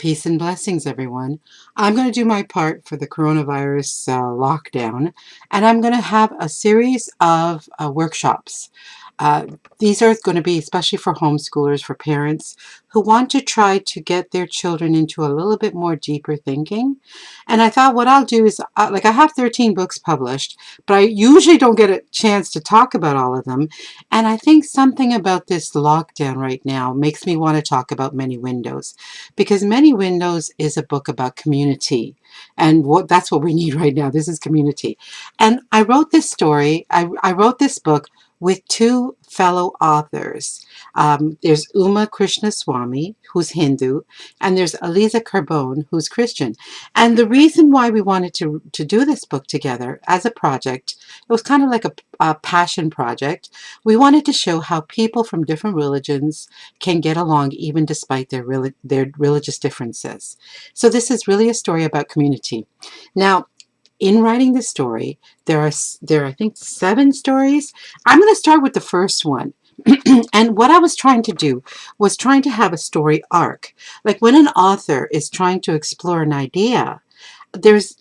Peace and blessings, everyone. I'm going to do my part for the coronavirus lockdown, and I'm going to have a series of workshops. Uh, these are going to be especially for homeschoolers, for parents who want to try to get their children into a little bit more deeper thinking. And I thought what I'll do is, like, I have 13 books published, but I usually don't get a chance to talk about all of them. And I think something about this lockdown right now makes me want to talk about Many Windows, because Many Windows is a book about community, and that's what we need right now. This is community. And I wrote this story, I wrote this book with two fellow authors. There's Uma Krishnaswamy, who's Hindu, and there's Aliza Carbone, who's Christian. And the reason why we wanted to do this book together as a project, it was kind of like a passion project. We wanted to show how people from different religions can get along even despite their religious differences. So this is really a story about community. Now, in writing the story, there are I think 7 stories. I'm going to start with the first one. And what I was trying to do was trying to have a story arc. Like when an author is trying to explore an idea,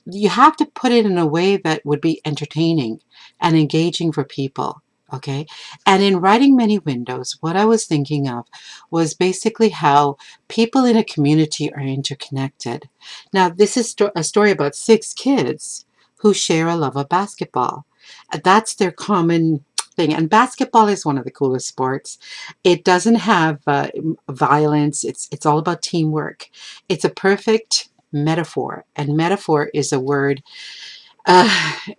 you have to put it in a way that would be entertaining and engaging for people. Okay. And in writing Many Windows, what I was thinking of was basically how people in a community are interconnected. Now, this is a story about 6 kids who share a love of basketball. That's their common thing. And basketball is one of the coolest sports. It doesn't have violence. It's all about teamwork. It's a perfect metaphor, and metaphor is a word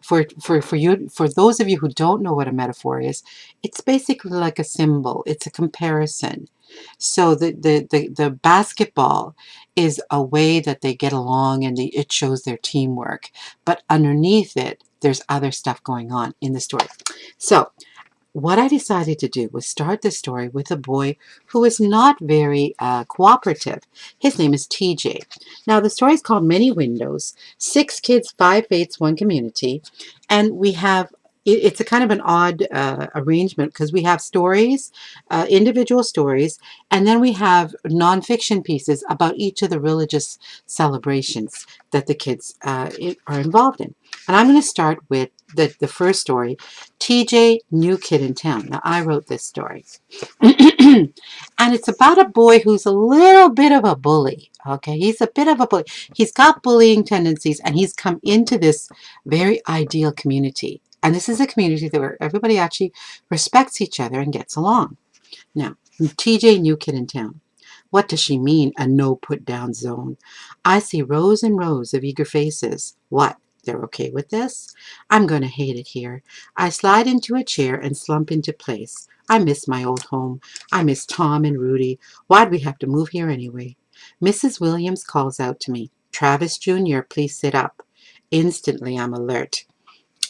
for those of you who don't know what a metaphor is. It's basically like a symbol. It's a comparison. So the basketball is a way that they get along, and it shows their teamwork, but underneath it there's other stuff going on in the story. So what I decided to do was start the story with a boy who is not very cooperative. His name is TJ. Now, the story is called Many Windows, 6 kids, 5 faiths, 1 community. And we have, it's a kind of an odd arrangement, because we have stories, individual stories, and then we have nonfiction pieces about each of the religious celebrations that the kids are involved in. And I'm going to start with the first story, TJ, New Kid in Town. Now, I wrote this story. And it's about a boy who's a little bit of a bully. Okay, he's a bit of a bully. He's got bullying tendencies, and he's come into this very ideal community. And this is a community where everybody actually respects each other and gets along. Now, TJ, New Kid in Town. What does she mean, a no put down zone? I see rows and rows of eager faces. What? They're okay with this? I'm going to hate it here. I slide into a chair and slump into place. I miss my old home. I miss Tom and Rudy. Why'd we have to move here anyway? Mrs. Williams calls out to me. Travis Jr., please sit up. Instantly, I'm alert.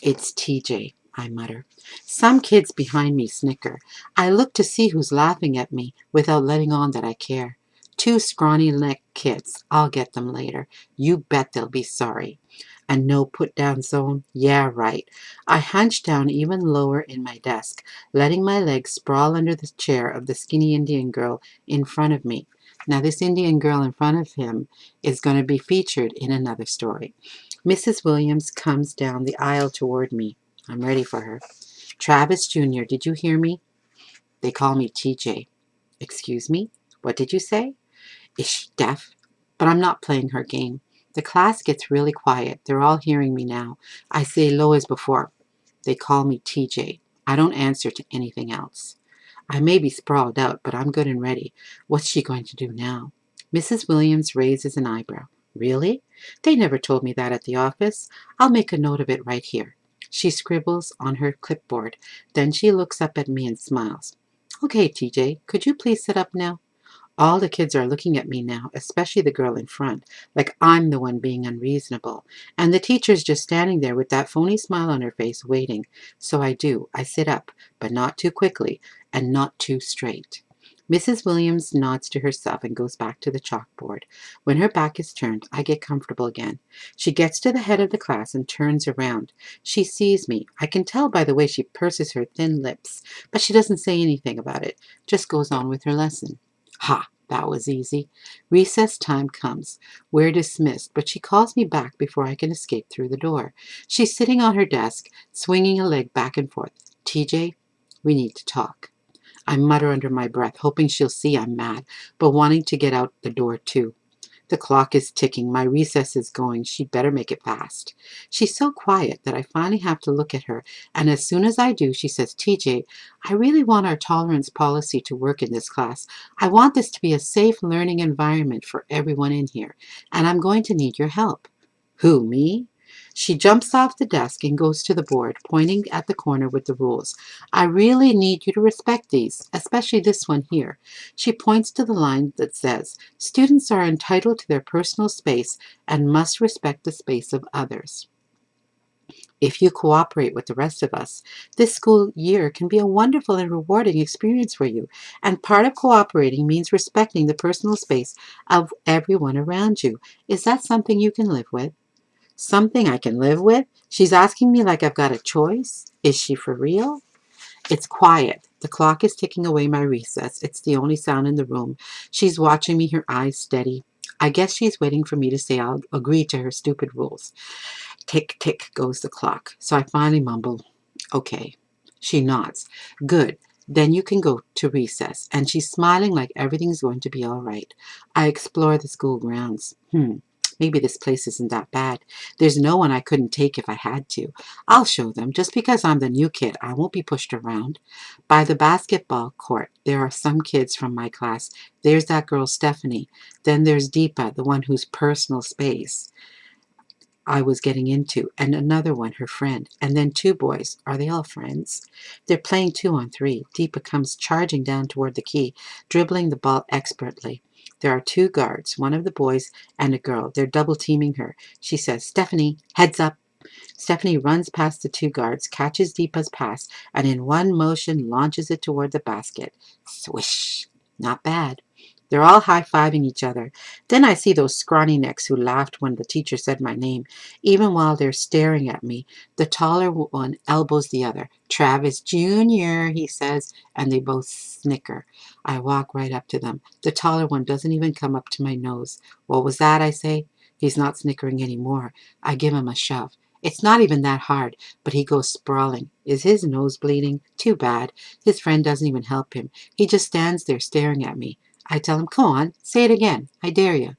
It's TJ, I mutter. Some kids behind me snicker. I look to see who's laughing at me without letting on that I care. 2 scrawny-necked kids. I'll get them later. You bet they'll be sorry. A no put-down zone? Yeah, right. I hunch down even lower in my desk, letting my legs sprawl under the chair of the skinny Indian girl in front of me. Now, this Indian girl in front of him is going to be featured in another story. Mrs. Williams comes down the aisle toward me. I'm ready for her. Travis Jr., did you hear me? They call me TJ. Excuse me? What did you say? Is she deaf? But I'm not playing her game. The class gets really quiet. They're all hearing me now. I say low as before. They call me TJ. I don't answer to anything else. I may be sprawled out, but I'm good and ready. What's she going to do now? Mrs. Williams raises an eyebrow. Really? They never told me that at the office. I'll make a note of it right here. She scribbles on her clipboard. Then she looks up at me and smiles. Okay, TJ, could you please sit up now? All the kids are looking at me now, especially the girl in front, like I'm the one being unreasonable. And the teacher's just standing there with that phony smile on her face, waiting. So I do. I sit up, but not too quickly, and not too straight. Mrs. Williams nods to herself and goes back to the chalkboard. When her back is turned, I get comfortable again. She gets to the head of the class and turns around. She sees me. I can tell by the way she purses her thin lips, but she doesn't say anything about it, just goes on with her lesson. Ha! That was easy. Recess time comes. We're dismissed, but she calls me back before I can escape through the door. She's sitting on her desk, swinging a leg back and forth. TJ, we need to talk. I mutter under my breath, hoping she'll see I'm mad, but wanting to get out the door too. The clock is ticking. My recess is going. She'd better make it fast. She's so quiet that I finally have to look at her, and as soon as I do, she says, TJ, I really want our tolerance policy to work in this class. I want this to be a safe learning environment for everyone in here, and I'm going to need your help. Who, me? She jumps off the desk and goes to the board, pointing at the corner with the rules. I really need you to respect these, especially this one here. She points to the line that says, students are entitled to their personal space and must respect the space of others. If you cooperate with the rest of us, this school year can be a wonderful and rewarding experience for you. And part of cooperating means respecting the personal space of everyone around you. Is that something you can live with? Something I can live with? She's asking me like I've got a choice. Is she for real? It's quiet. The clock is ticking away my recess. It's the only sound in the room. She's watching me, her eyes steady. I guess she's waiting for me to say I'll agree to her stupid rules. Tick, tick goes the clock. So I finally mumble, okay. She nods. Good. Then you can go to recess. And she's smiling like everything's going to be all right. I explore the school grounds. Maybe this place isn't that bad. There's no one I couldn't take if I had to. I'll show them. Just because I'm the new kid, I won't be pushed around. By the basketball court, there are some kids from my class. There's that girl, Stephanie. Then there's Deepa, the one whose personal space I was getting into, and another one, her friend, and then two boys. Are they all friends? They're playing 2-on-3. Deepa comes charging down toward the key, dribbling the ball expertly. There are two guards, one of the boys and a girl. They're double teaming her. She says, Stephanie, heads up. Stephanie runs past the two guards, catches Deepa's pass, and in one motion launches it toward the basket. Swish! Not bad. They're all high-fiving each other. Then I see those scrawny necks who laughed when the teacher said my name. Even while they're staring at me, the taller one elbows the other. Travis Jr., he says, and they both snicker. I walk right up to them. The taller one doesn't even come up to my nose. What was that, I say? He's not snickering anymore. I give him a shove. It's not even that hard, but he goes sprawling. Is his nose bleeding? Too bad. His friend doesn't even help him. He just stands there staring at me. I tell him, come on, say it again. I dare you.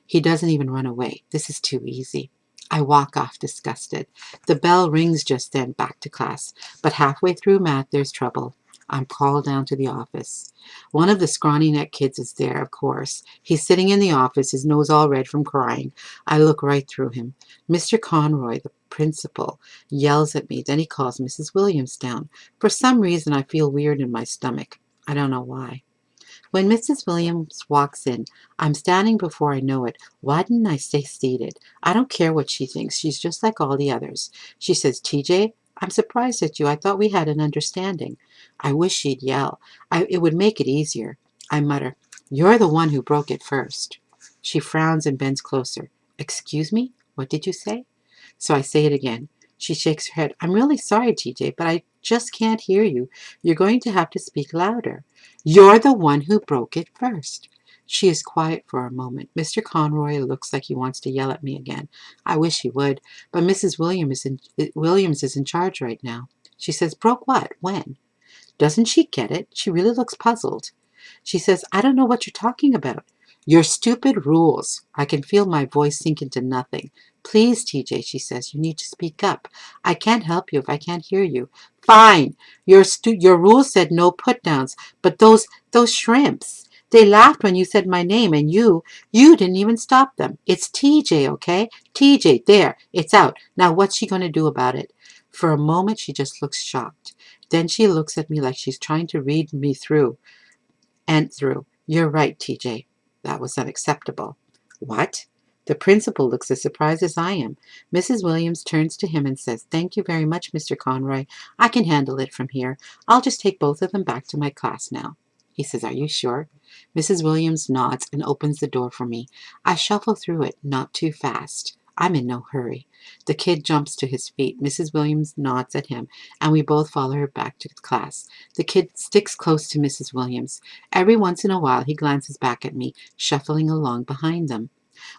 He doesn't even run away. This is too easy. I walk off disgusted. The bell rings just then, back to class. But halfway through math, there's trouble. I'm called down to the office. One of the scrawny neck kids is there, of course. He's sitting in the office, his nose all red from crying. I look right through him. Mr. Conroy, the principal, yells at me. Then he calls Mrs. Williams down. For some reason, I feel weird in my stomach. I don't know why. When Mrs. Williams walks in, I'm standing before I know it. Why didn't I stay seated? I don't care what she thinks. She's just like all the others. She says, TJ, I'm surprised at you. I thought we had an understanding. I wish she'd yell. It would make it easier. I mutter, you're the one who broke it first. She frowns and bends closer. Excuse me? What did you say? So I say it again. She shakes her head. I'm really sorry, TJ, but I just can't hear you. You're going to have to speak louder. You're the one who broke it first. She is quiet for a moment. Mr. Conroy looks like he wants to yell at me again. I wish he would, but Mrs. Williams is in charge right now. She says, broke what? When? Doesn't she get it? She really looks puzzled. She says, I don't know what you're talking about. Your stupid rules. I can feel my voice sink into nothing. Please, TJ, she says, you need to speak up. I can't help you if I can't hear you. Fine. Your rules said no put-downs, but those shrimps, they laughed when you said my name, and you didn't even stop them. It's TJ, okay? TJ, there, it's out. Now what's she going to do about it? For a moment, she just looks shocked. Then she looks at me like she's trying to read me through. You're right, TJ. That was unacceptable. What? The principal looks as surprised as I am. Mrs. Williams turns to him and says, thank you very much, Mr. Conroy. I can handle it from here. I'll just take both of them back to my class now. He says, are you sure? Mrs. Williams nods and opens the door for me. I shuffle through it, not too fast. I'm in no hurry. The kid jumps to his feet. Mrs. Williams nods at him, and we both follow her back to class. The kid sticks close to Mrs. Williams. Every once in a while, he glances back at me, shuffling along behind them.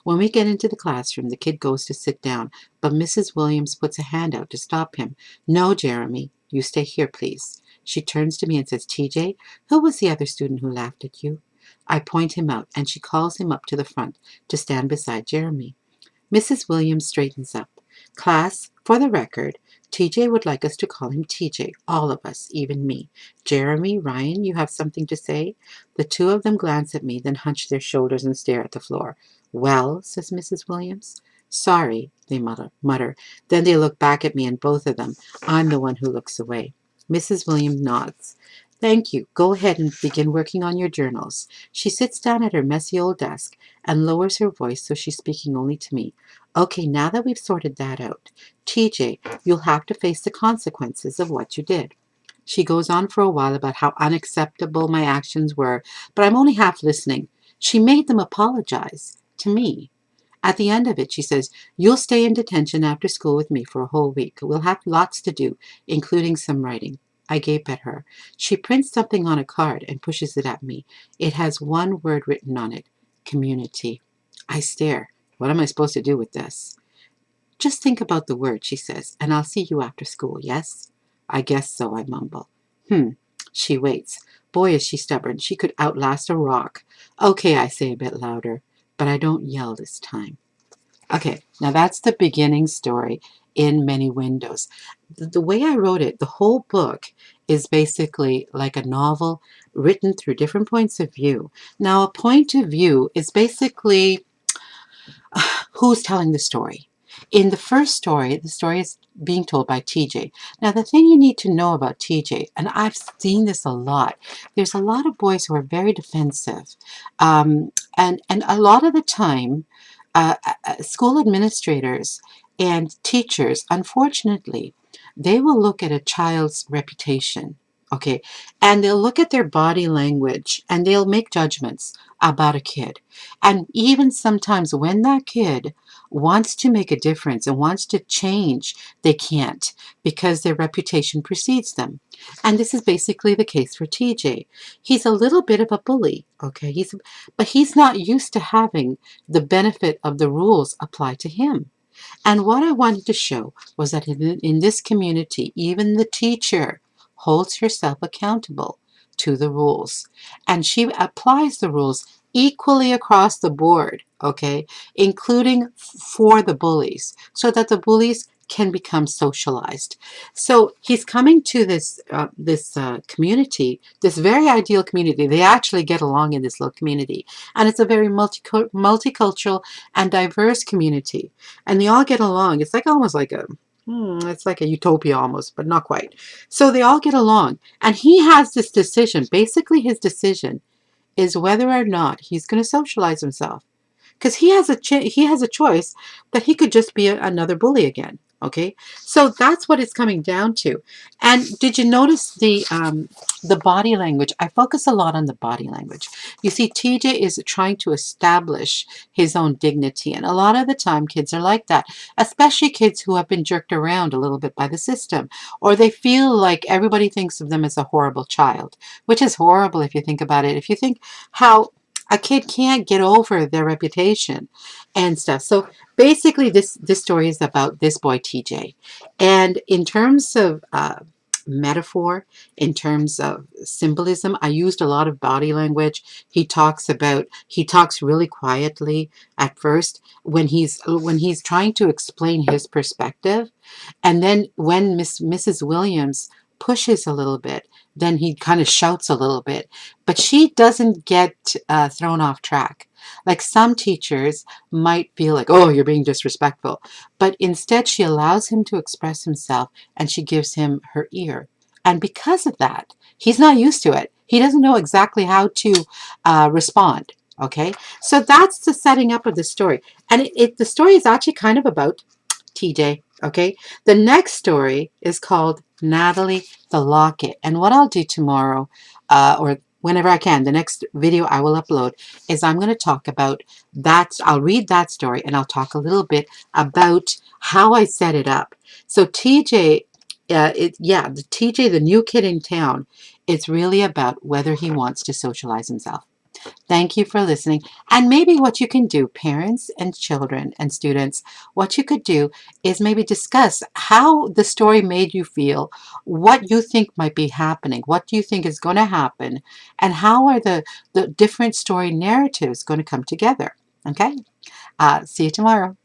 When we get into the classroom, the kid goes to sit down, but Mrs. Williams puts a hand out to stop him. No, Jeremy, you stay here, please. She turns to me and says, TJ, who was the other student who laughed at you? I point him out, and she calls him up to the front to stand beside Jeremy. Mrs. Williams straightens up. Class, for the record, TJ would like us to call him TJ, all of us, even me. Jeremy, Ryan, you have something to say? The two of them glance at me, then hunch their shoulders and stare at the floor. Well, says Mrs. Williams. Sorry, they mutter. Then they look back at me, and both of them. I'm the one who looks away. Mrs. Williams nods. Thank you. Go ahead and begin working on your journals. She sits down at her messy old desk and lowers her voice so she's speaking only to me. Okay, now that we've sorted that out, TJ, you'll have to face the consequences of what you did. She goes on for a while about how unacceptable my actions were, but I'm only half listening. She made them apologize to me. At the end of it, she says, you'll stay in detention after school with me for a whole week. We'll have lots to do, including some writing. I gape at her. She prints something on a card and pushes it at me. It has one word written on it, community. I stare. What am I supposed to do with this? Just think about the word, she says, and I'll see you after school, yes? I guess so, I mumble. She waits. Boy, is she stubborn. She could outlast a rock. Okay, I say a bit louder, but I don't yell this time. Okay, now that's the beginning story in Many Windows. The way I wrote it, the whole book is basically like a novel written through different points of view. Now, a point of view is basically who's telling the story. In the first story, the story is being told by TJ. Now, the thing you need to know about TJ, and I've seen this a lot, there's a lot of boys who are very defensive. And a lot of the time, school administrators and teachers, unfortunately, they will look at a child's reputation, okay, and they'll look at their body language and they'll make judgments about a kid. And even sometimes when that kid wants to make a difference and wants to change, they can't because their reputation precedes them. And this is basically the case for TJ. He's a little bit of a bully, okay? But he's not used to having the benefit of the rules apply to him. And what I wanted to show was that in this community, even the teacher holds herself accountable to the rules. And she applies the rules equally across the board, okay, including for the bullies, so that the bullies can become socialized. So he's coming to this community, this very ideal community. They actually get along in this little community, and it's a very multicultural and diverse community, and they all get along. It's like almost like it's like a utopia almost, but not quite. So they all get along, and he has this decision. Basically, his decision is whether or not he's going to socialize himself, because he has a choice that he could just be another bully again. Okay, so that's what it's coming down to. And did you notice the body language? I focus a lot on the body language. You see, TJ is trying to establish his own dignity, and a lot of the time kids are like that, especially kids who have been jerked around a little bit by the system, or they feel like everybody thinks of them as a horrible child, which is horrible if you think about it. If you think how a kid can't get over their reputation and stuff. So basically, this story is about this boy TJ, and in terms of metaphor, in terms of symbolism, I used a lot of body language. He talks really quietly at first when he's trying to explain his perspective, and then when Mrs. Williams pushes a little bit, then he kind of shouts a little bit, but she doesn't get thrown off track. Like some teachers might feel like, oh, you're being disrespectful, but instead she allows him to express himself and she gives him her ear. And because of that, he's not used to it. He doesn't know exactly how to respond. Okay, so that's the setting up of the story, and the story is actually kind of about TJ. Okay, the next story is called Natalie the Locket, and what I'll do tomorrow, or whenever I can. The next video I will upload is I'm going to talk about that. I'll read that story and I'll talk a little bit about how I set it up. So TJ, the TJ, the new kid in town, it's really about whether he wants to socialize himself. Thank you for listening. And maybe what you can do, parents and children and students, what you could do is maybe discuss how the story made you feel, what you think might be happening, what do you think is going to happen, and how are the different story narratives going to come together. Okay? See you tomorrow.